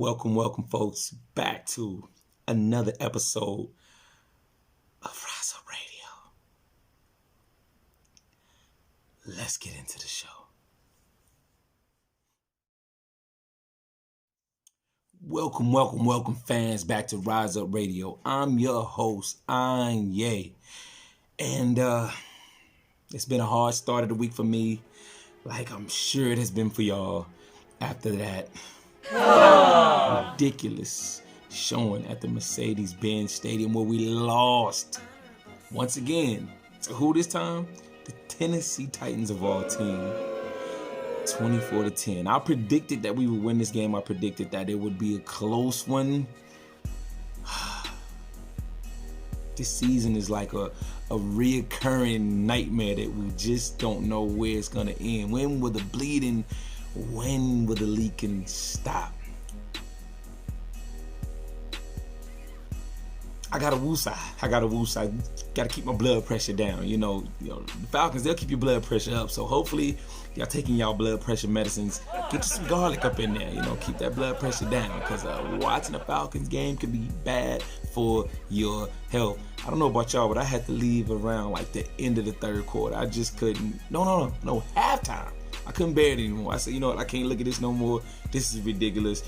Welcome, folks, back to another episode of Rise Up Radio. Let's get into the show. Welcome, fans, back to Rise Up Radio. I'm your host, ANYAE. And it's been a hard start of the week for me, like I'm sure it has been for y'all after that ridiculous showing at the Mercedes-Benz Stadium where we lost once again to who this time? The Tennessee Titans of all team, 24-10. I predicted that we would win this game. I predicted that it would be a close one. This season is like a reoccurring nightmare that we just don't know where it's gonna end. When will the bleeding, when will the leaking stop? I got a woosah. Gotta keep my blood pressure down. You know, the Falcons, they'll keep your blood pressure up. So hopefully y'all taking y'all blood pressure medicines. Get you some garlic up in there, keep that blood pressure down. Because watching a Falcons game could be bad for your health. I don't know about y'all, but I had to leave around like the end of the third quarter. I just couldn't, no, halftime. I couldn't bear it anymore. I said, you know what, I can't look at this no more. This is ridiculous.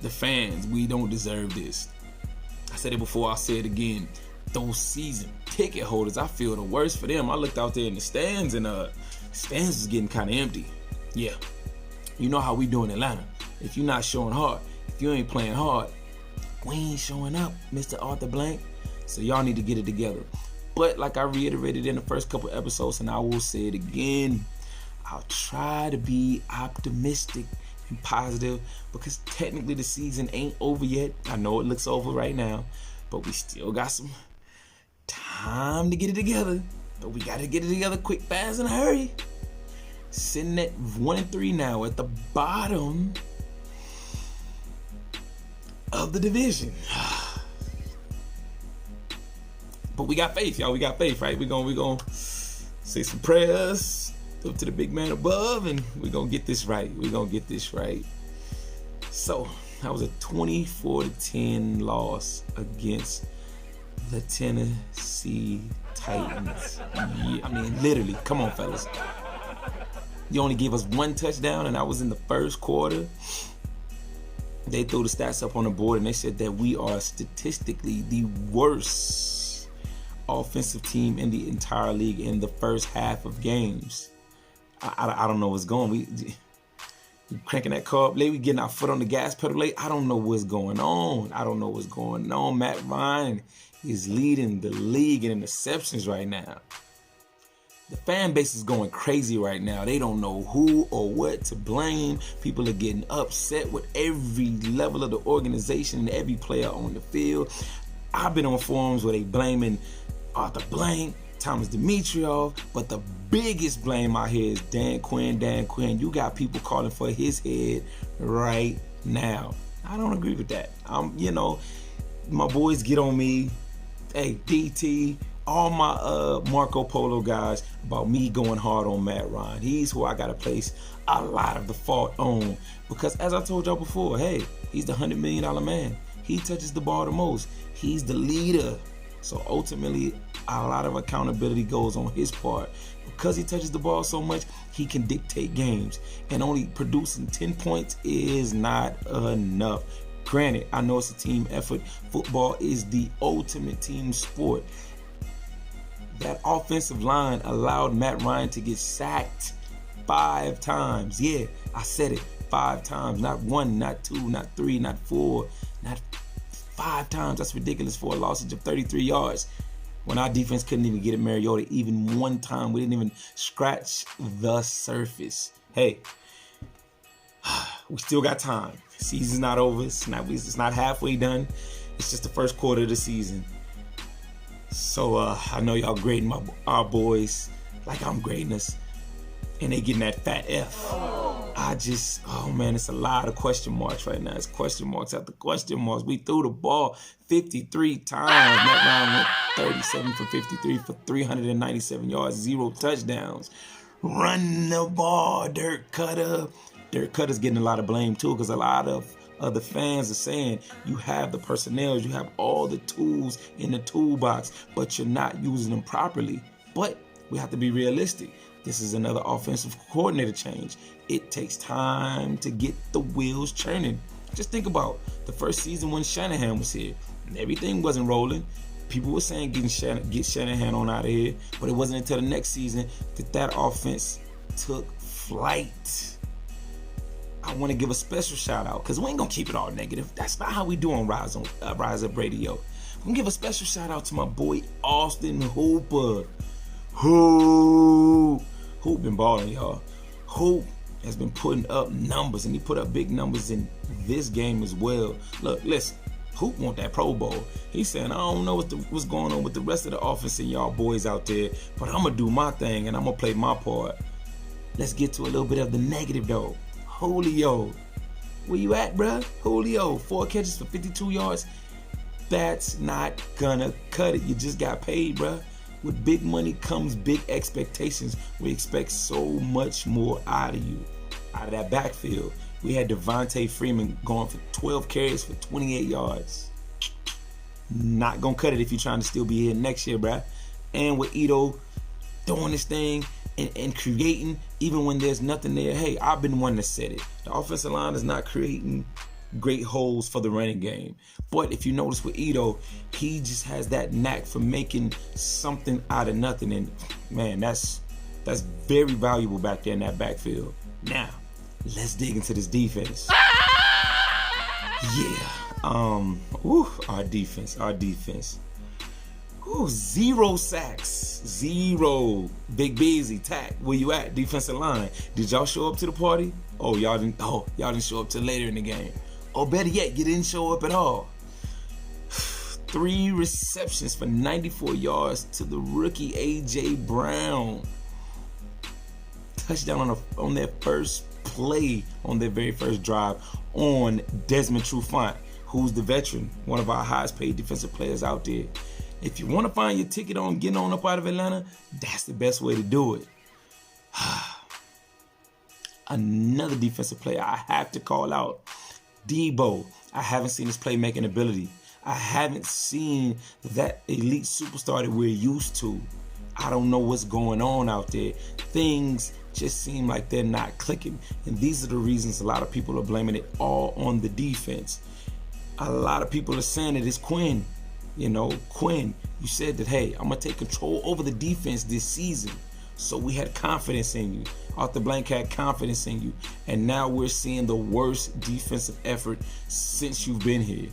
The fans, we don't deserve this. I said it before, I'll say it again. Those season ticket holders, I feel the worst for them. I looked out there in the stands and stands is getting kind of empty. Yeah, you know how we do in Atlanta. If you're not showing hard, if you ain't playing hard, we ain't showing up, Mr. Arthur Blank. So y'all need to get it together. But like I reiterated in the first couple episodes, and I will say it again, I'll try to be optimistic and positive because technically the season ain't over yet. I know it looks over right now, but we still got some time to get it together. But we got to get it together quick, fast, and hurry. Sitting at 1-3 now at the bottom of the division. But we got faith, y'all. We got faith, right? We're gonna say some prayers up to the big man above, and we're gonna get this right. So that was a 24-10 loss against the Tennessee Titans. Yeah, I mean, literally, come on, fellas. You only gave us one touchdown, and that was in the first quarter. They threw the stats up on the board, and they said that we are statistically the worst offensive team in the entire league in the first half of games. I don't know what's going on. We cranking that car up late. We getting our foot on the gas pedal late. I don't know what's going on. Matt Ryan is leading the league in interceptions right now. The fan base is going crazy right now. They don't know who or what to blame. People are getting upset with every level of the organization and every player on the field. I've been on forums where they blaming Arthur Blank, Thomas Dimitrov, but the biggest blame out here is Dan Quinn. You got people calling for his head right now. I don't agree with that. My boys get on me. Hey, DT, all my Marco Polo guys about me going hard on Matt Ryan. He's who I got to place a lot of the fault on. Because as I told y'all before, hey, he's the $100 million man. He touches the ball the most. He's the leader. So ultimately, a lot of accountability goes on his part. Because he touches the ball so much, he can dictate games. And only producing 10 points is not enough. Granted, I know it's a team effort. Football is the ultimate team sport. That offensive line allowed Matt Ryan to get sacked 5 times. Yeah, I said it, 5 times. Not 1, not 2, not 3, not 4, not 5 times. That's ridiculous for a loss of 33 yards. When our defense couldn't even get at Mariota even one time. We didn't even scratch the surface. Hey, we still got time. Season's not over. It's not halfway done. It's just the first quarter of the season. So I know y'all grading our boys like I'm grading us. And they getting that fat F. Oh man, it's a lot of question marks right now. It's question marks after question marks. We threw the ball 53 times. Matt Ryan went 37 for 53 for 397 yards, 0 touchdowns. Run the ball, Dirk Cutter. Dirk Cutter's getting a lot of blame too, because a lot of The fans are saying you have the personnel, you have all the tools in the toolbox, but you're not using them properly. But we have to be realistic. This is another offensive coordinator change. It takes time to get the wheels churning. Just think about the first season when Shanahan was here. Everything wasn't rolling. People were saying get Shanahan on out of here, but it wasn't until the next season that offense took flight. I want to give a special shout out, because we ain't gonna keep it all negative. That's not how we do on Rise Up Radio. I'm gonna give a special shout out to my boy Austin Hooper. Hoop been balling, y'all. Hoop has been putting up numbers, and he put up big numbers in this game as well. Look, listen, Hoop want that Pro Bowl. He's saying, I don't know what's going on with the rest of the offense and y'all boys out there, but I'm gonna do my thing and I'm gonna play my part. Let's get to a little bit of the negative though. Julio, where you at, bruh? Julio, 4 catches for 52 yards. That's not gonna cut it. You just got paid, bruh. With big money comes big expectations. We expect so much more out of you, out of that backfield. We had Devontae Freeman going for 12 carries for 28 yards. Not gonna cut it if you're trying to still be here next year, bruh. And with Ito doing this thing and creating, even when there's nothing there. Hey, I've been one that said it. The offensive line is not creating great holes for the running game. But if you notice with Ito, he just has that knack for making something out of nothing. And man, that's very valuable back there in that backfield. Now, let's dig into this defense. Yeah. Our defense. 0 sacks. 0. Big Busy, Tack, where you at? Defensive line. Did y'all show up to the party? Y'all didn't show up till later in the game. Or better yet, you didn't show up at all. 3 receptions for 94 yards to the rookie A.J. Brown. Touchdown on their first play, on their very first drive, on Desmond Trufant, who's the veteran, one of our highest paid defensive players out there. If you want to find your ticket on getting on up out of Atlanta, that's the best way to do it. Another defensive player I have to call out, Debo. I haven't seen his playmaking ability. I haven't seen that elite superstar that we're used to. I don't know what's going on out there. Things just seem like they're not clicking. And these are the reasons a lot of people are blaming it all on the defense. A lot of people are saying that it's Quinn. You know, Quinn, you said that, hey, I'm going to take control over the defense this season. So we had confidence in you. Arthur Blank had confidence in you. And now we're seeing the worst defensive effort since you've been here.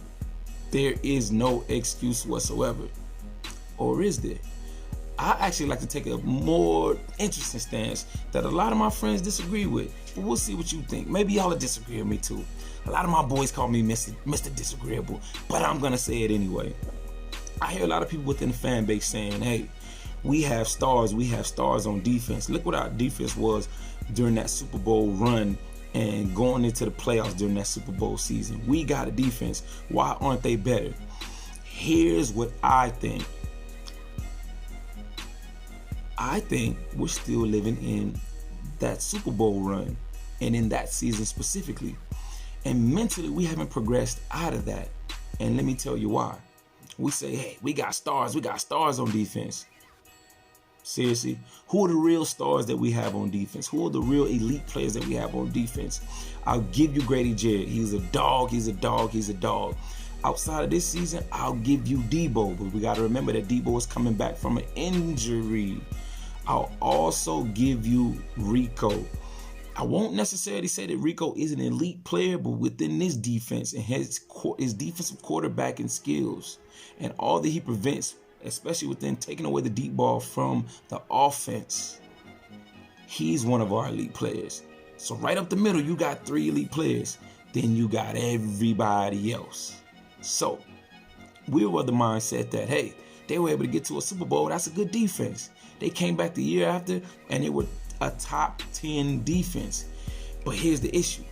There is no excuse whatsoever. Or is there? I actually like to take a more interesting stance that a lot of my friends disagree with. But we'll see what you think. Maybe y'all will disagree with me too. A lot of my boys call me Mr. Disagreeable, but I'm going to say it anyway. I hear a lot of people within the fan base saying, hey, we have stars on defense. Look what our defense was during that Super Bowl run and going into the playoffs during that Super Bowl season. We got a defense. Why aren't they better? Here's what I think. I think we're still living in that Super Bowl run and in that season specifically. And mentally, we haven't progressed out of that. And let me tell you why. We say, hey, we got stars on defense. Seriously, who are the real stars that we have on defense? Who are the real elite players that we have on defense? I'll give you Grady Jarrett. He's a dog. Outside of this season, I'll give you Debo. But we got to remember that Debo is coming back from an injury. I'll also give you Rico. I won't necessarily say that Rico is an elite player, but within this defense and his defensive quarterbacking skills and all that he prevents, especially within taking away the deep ball from the offense, he's one of our elite players. So right up the middle, you got 3 elite players. Then you got everybody else. So we were of the mindset that, hey, they were able to get to a Super Bowl. That's a good defense. They came back the year after, and they were a top 10 defense. But here's the issue.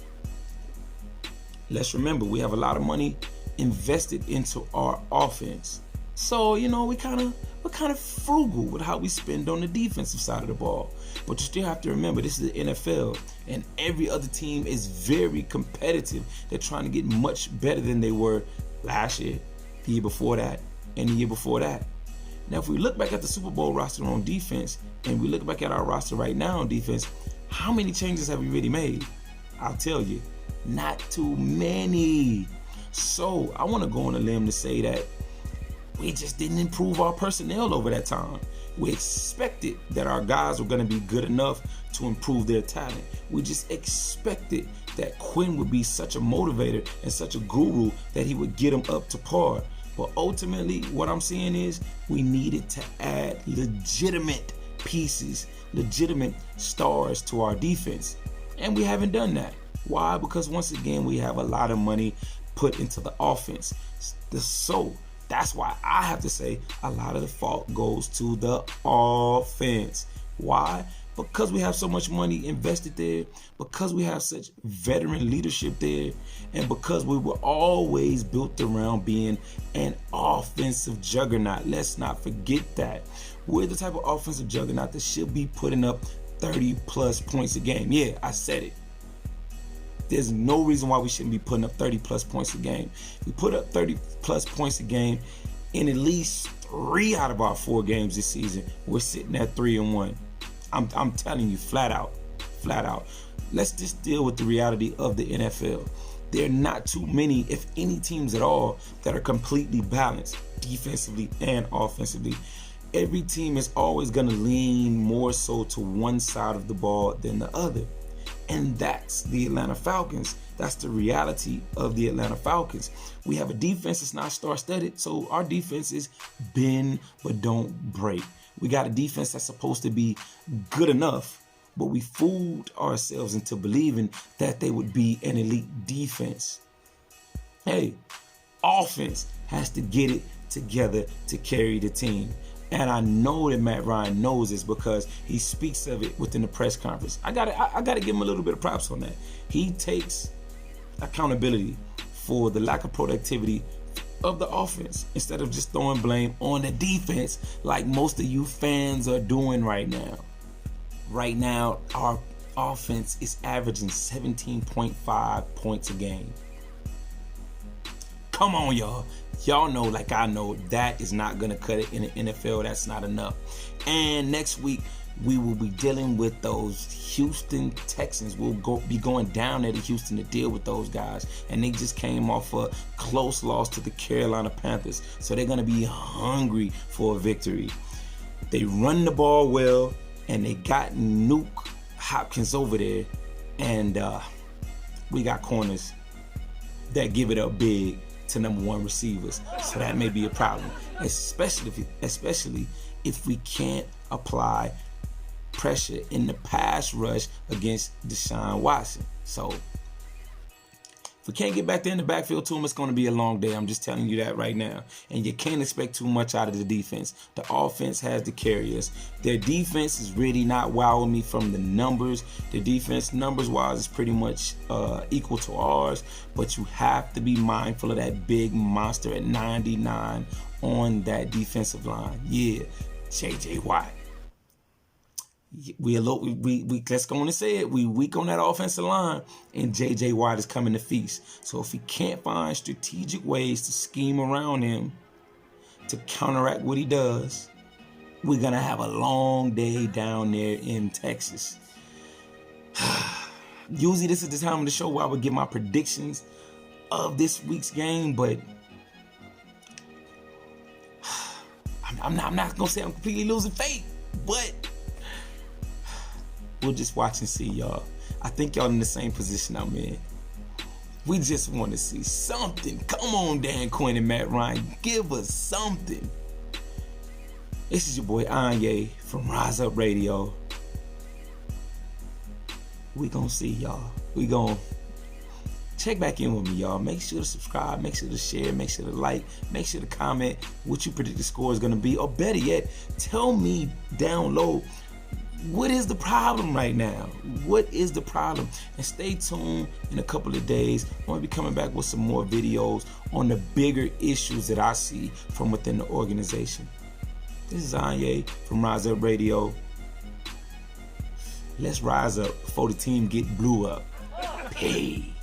Let's remember, we have a lot of money invested into our offense. So, you know, we're kind of we're kind of frugal with how we spend on the defensive side of the ball. But you still have to remember, this is the NFL, and every other team is very competitive. They're trying to get much better than they were last year, the year before that, and the year before that. Now, if we look back at the Super Bowl roster on defense, and we look back at our roster right now on defense, how many changes have we really made? I'll tell you, not too many. So I want to go on a limb to say that we just didn't improve our personnel over that time. We expected that our guys were going to be good enough to improve their talent. We just expected that Quinn would be such a motivator and such a guru that he would get them up to par. But ultimately, what I'm seeing is we needed to add legitimate pieces, legitimate stars to our defense. And we haven't done that. Why? Because once again, we have a lot of money put into the offense. So that's why I have to say a lot of the fault goes to the offense. Why? Because we have so much money invested there, because we have such veteran leadership there, and because we were always built around being an offensive juggernaut. Let's not forget that. We're the type of offensive juggernaut that should be putting up 30 plus points a game. Yeah, I said it. There's no reason why we shouldn't be putting up 30 plus points a game. We put up 30 plus points a game in at least 3 out of our 4 games this season. We're sitting at 3-1. I'm telling you, flat out. Let's just deal with the reality of the NFL. There are not too many, if any, teams at all that are completely balanced defensively and offensively. Every team is always going to lean more so to one side of the ball than the other. And that's the Atlanta Falcons. That's the reality of the Atlanta Falcons. We have a defense that's not star-studded, so our defense is bend but don't break. We got a defense that's supposed to be good enough, but we fooled ourselves into believing that they would be an elite defense. Hey, offense has to get it together to carry the team. And I know that Matt Ryan knows this because he speaks of it within the press conference. I gotta give him a little bit of props on that. He takes accountability for the lack of productivity of the offense instead of just throwing blame on the defense like most of you fans are doing right now. Right now, our offense is averaging 17.5 points a game. Come on, y'all. Y'all know, like I know, that is not going to cut it in the NFL. That's not enough. And next week, we will be dealing with those Houston Texans. We'll be going down there to Houston to deal with those guys. And they just came off a close loss to the Carolina Panthers. So they're going to be hungry for a victory. They run the ball well, and they got Nuke Hopkins over there. And we got corners that give it up big to number 1 receivers. So that may be a problem, especially if we can't apply pressure in the pass rush against Deshaun Watson. So if we can't get back there in the backfield to him, it's going to be a long day. I'm just telling you that right now. And you can't expect too much out of the defense. The offense has to carry us. Their defense is really not wowing me from the numbers. The defense, numbers-wise, is pretty much equal to ours. But you have to be mindful of that big monster at 99 on that defensive line. Yeah, J.J. Watt. Let's go on and say it. We weak on that offensive line, and J.J. Watt is coming to feast. So if we can't find strategic ways to scheme around him to counteract what he does, we're gonna have a long day down there in Texas. Usually this is the time of the show where I would give my predictions of this week's game, but I'm not gonna say I'm completely losing faith, but we'll just watch and see, y'all. I think y'all in the same position I'm in. We just want to see something. Come on, Dan Quinn and Matt Ryan. Give us something. This is your boy ANYAE from Rise Up Radio. We gonna see, y'all. We gonna check back in with me, y'all. Make sure to subscribe, make sure to share, make sure to like, make sure to comment what you predict the score is gonna be. Or better yet, tell me down low, what is the problem right now? What is the problem? And stay tuned in a couple of days. I'm going to be coming back with some more videos on the bigger issues that I see from within the organization. This is ANYAE from Rise Up Radio. Let's rise up before the team get blew up. Peace.